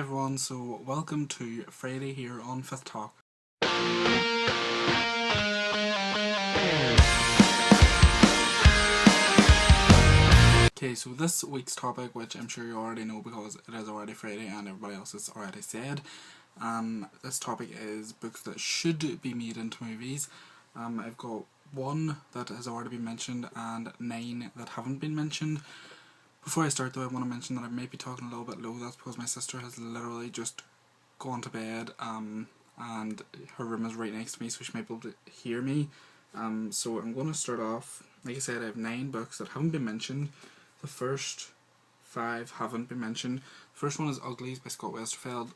everyone, so welcome to Friday here on FifthTalk. Okay, so this week's topic, which I'm sure you already know because it is already Friday and everybody else has already said, this topic is books that should be made into movies. I've got one that has already been mentioned and 9 that haven't been mentioned. Before I start though, I want to mention that I may be talking a little bit low. That's because my sister has literally just gone to bed and her room is right next to me, so she might be able to hear me. So I'm going to start off. Like I said, I have 9 books that haven't been mentioned. The first 5 haven't been mentioned. The first one is Uglies by Scott Westerfeld.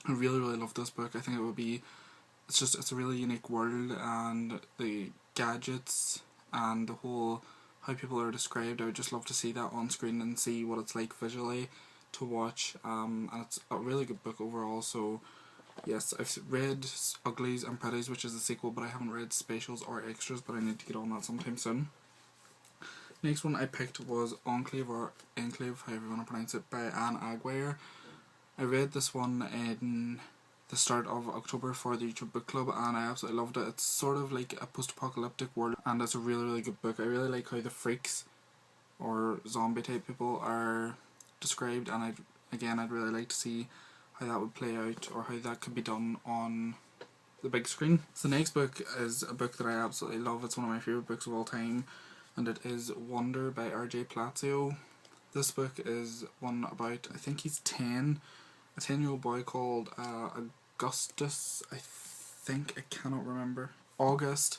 I really love this book. I think it would be, it's a really unique world, and the gadgets and the whole how people are described, I would just love to see that on screen and see what it's like visually to watch, and it's a really good book overall. So yes, I've read Uglies and Pretties, which is the sequel, but I haven't read Specials or Extras, but I need to get on that sometime soon. Next one I picked was Enclave, or Enclave, however you want to pronounce it, by Anne Aguirre. I read this one in the start of October for the YouTube Book Club and I absolutely loved it. It's sort of like a post-apocalyptic world and it's a really good book. I really like how the freaks or zombie type people are described, and I'd really like to see how that would play out or how that could be done on the big screen. So the next book is a book that I absolutely love. It's one of my favourite books of all time, and it is Wonder by R.J. Plazio. This book is one about, I think he's 10, a 10-year-old boy called Augustus, I cannot remember. August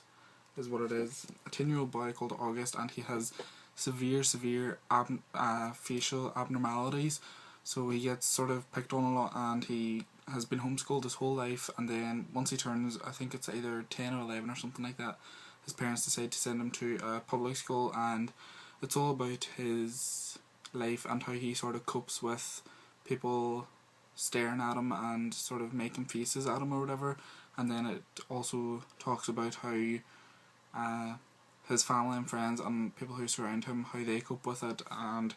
is what it is. A 10-year-old boy called August, and he has severe facial abnormalities. So he gets sort of picked on a lot, and he has been homeschooled his whole life, and then once he turns, I think it's either 10 or 11 or something like that, his parents decide to send him to a public school, and it's all about his life and how he sort of copes with people staring at him and sort of making faces at him or whatever. And then it also talks about how his family and friends and people who surround him, how they cope with it, and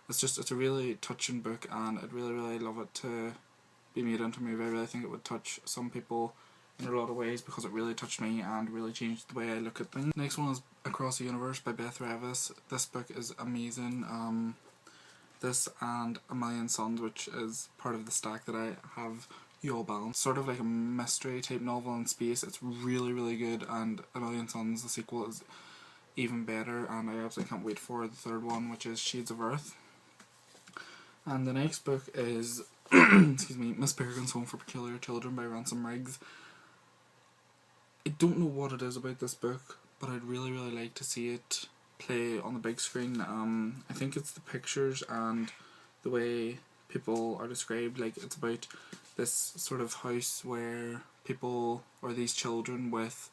it's a really touching book, and I'd really love it to be made into a movie. I really think it would touch some people in a lot of ways because it really touched me and really changed the way I look at things. Next one is Across the Universe by Beth Revis. This book is amazing. This and A Million Suns, which is part of the stack that I have you all balanced. Sort of like a mystery type novel in space. It's really good, and A Million Suns, the sequel, is even better, and I absolutely can't wait for the third one, which is Shades of Earth. And the next book is excuse me, Miss Peregrine's Home for Peculiar Children by Ransom Riggs. I don't know what it is about this book, but I'd really like to see it play on the big screen. I think it's the pictures and the way people are described. Like, it's about this sort of house where people, or these children with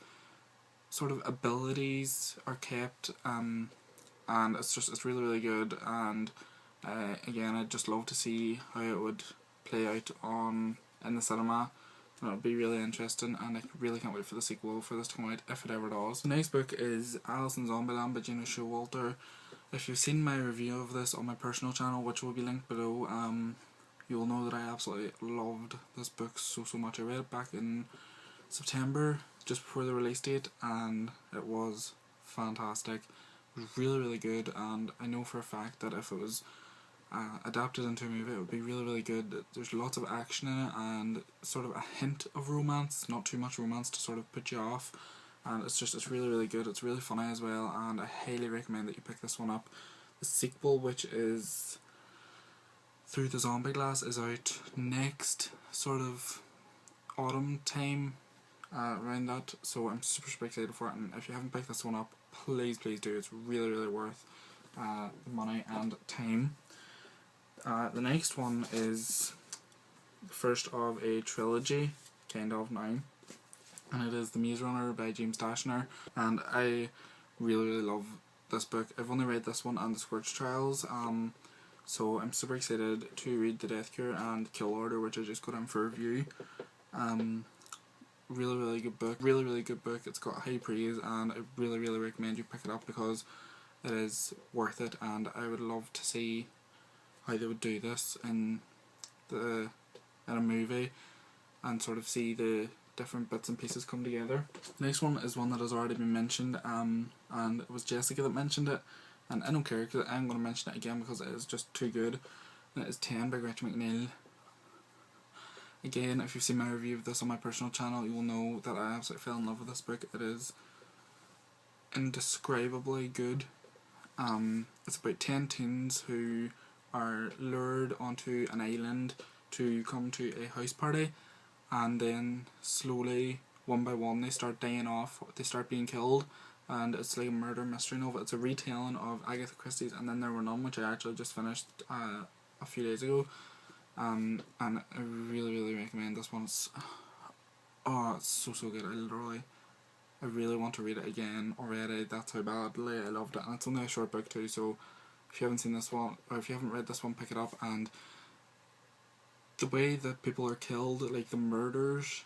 sort of abilities, are kept, and it's really good, and again, I'd just love to see how it would play out in the cinema. It would be really interesting, and I really can't wait for the sequel for this to come out, if it ever does. The next book is Alice in Zombieland by Gina Showalter. If you've seen my review of this on my personal channel, which will be linked below, you'll know that I absolutely loved this book so much. I read it back in September, just before the release date, and it was fantastic. It was really good, and I know for a fact that if it was adapted into a movie, it would be really good. There's lots of action in it and sort of a hint of romance, not too much romance to sort of put you off, and it's really good. It's really funny as well, and I highly recommend that you pick this one up. The sequel, which is Through the Zombie Glass, is out next sort of autumn time, around that, so I'm super excited for it, and if you haven't picked this one up, please do. It's really worth the money and time. The next one is the first of a trilogy, kind of now, and it is The Maze Runner by James Dashner, and I really love this book. I've only read this one and The Scourge Trials, so I'm super excited to read The Death Cure and Kill Order, which I just got in for review. Really good book, really good book. It's got high praise, and I really recommend you pick it up because it is worth it, and I would love to see how they would do this in the in a movie and sort of see the different bits and pieces come together. The next one is one that has already been mentioned, and it was Jessica that mentioned it, and I don't care because I'm going to mention it again because it is just too good. And it is 10 by Gretchen McNeil. Again, if you've seen my review of this on my personal channel, you will know that I absolutely fell in love with this book. It is indescribably good. It's about 10 teens who are lured onto an island to come to a house party, and then slowly, one by one, they start dying off, they start being killed, and it's like a murder mystery novel. It's a retelling of Agatha Christie's And Then There Were None, which I actually just finished a few days ago, and I really recommend this one. It's so good. I really want to read it again already. That's how badly I loved it, and it's only a short book too, so if you haven't seen this one, or if you haven't read this one, pick it up. And the way that people are killed, like the murders,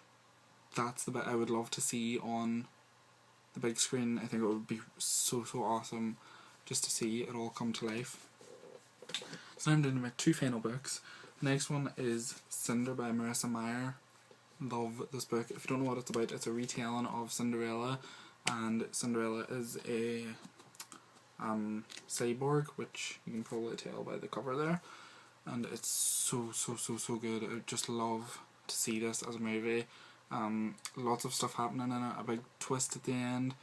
that's the bit I would love to see on the big screen. I think it would be so awesome just to see it all come to life. So now I'm doing my 2 final books. The next one is Cinder by Marissa Meyer. Love this book. If you don't know what it's about, it's a retelling of Cinderella, and Cinderella is a cyborg, which you can probably tell by the cover there, and it's so good. I just love to see this as a movie. Lots of stuff happening in it, a big twist at the end.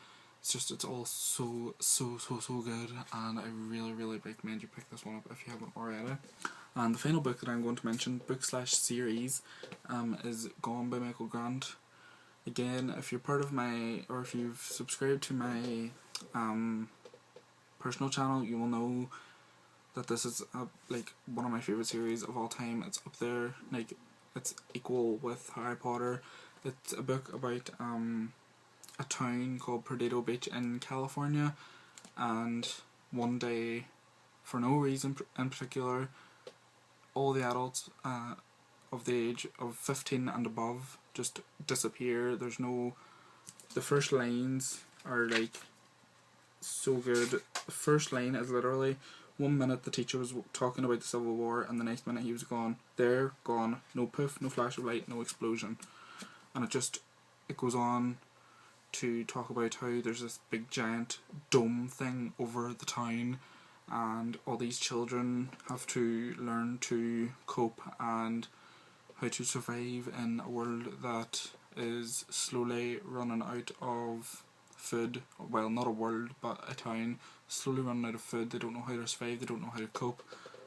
It's all so good, and I really recommend you pick this one up if you haven't already. And the final book that I'm going to mention, book/series, is Gone by Michael Grant. Again, if you're part of my, or if you've subscribed to my personal channel, you will know that this is like one of my favourite series of all time. It's up there, like it's equal with Harry Potter. It's a book about a town called Perdido Beach in California, and one day, for no reason in particular, all the adults of the age of 15 and above just disappear. There's no... The first lines are like so good. The first line is literally, 1 minute the teacher was talking about the Civil War, and the next minute he was gone. They're gone. No poof, no flash of light, no explosion. And it goes on to talk about how there's this big giant dome thing over the town, and all these children have to learn to cope and how to survive in a world that is slowly running out of food. Well, not a world, but a town slowly running out of food. They don't know how to survive, they don't know how to cope,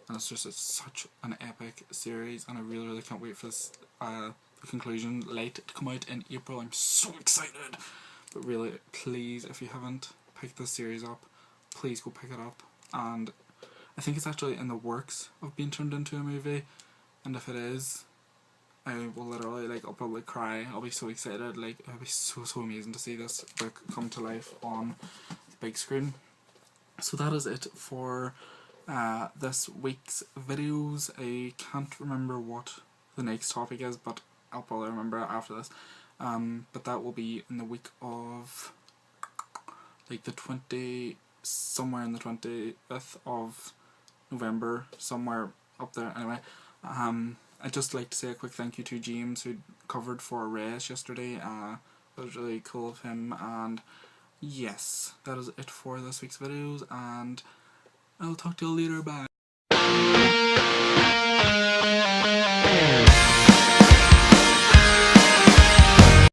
and it's such an epic series, and I really can't wait for this the conclusion light to come out in April. I'm so excited. But really, please, if you haven't picked this series up, please go pick it up. And I think it's actually in the works of being turned into a movie, and if it is, I will literally, like, I'll probably cry. I'll be so excited. Like, it'll be so amazing to see this book come to life on the big screen. So that is it for this week's videos. I can't remember what the next topic is, but I'll probably remember it after this. But that will be in the week of like somewhere in the 25th of November, somewhere up there. Anyway, I'd just like to say a quick thank you to James, who covered for a race yesterday. That was really cool of him. And yes, that is it for this week's videos, and I'll talk to you later. Bye.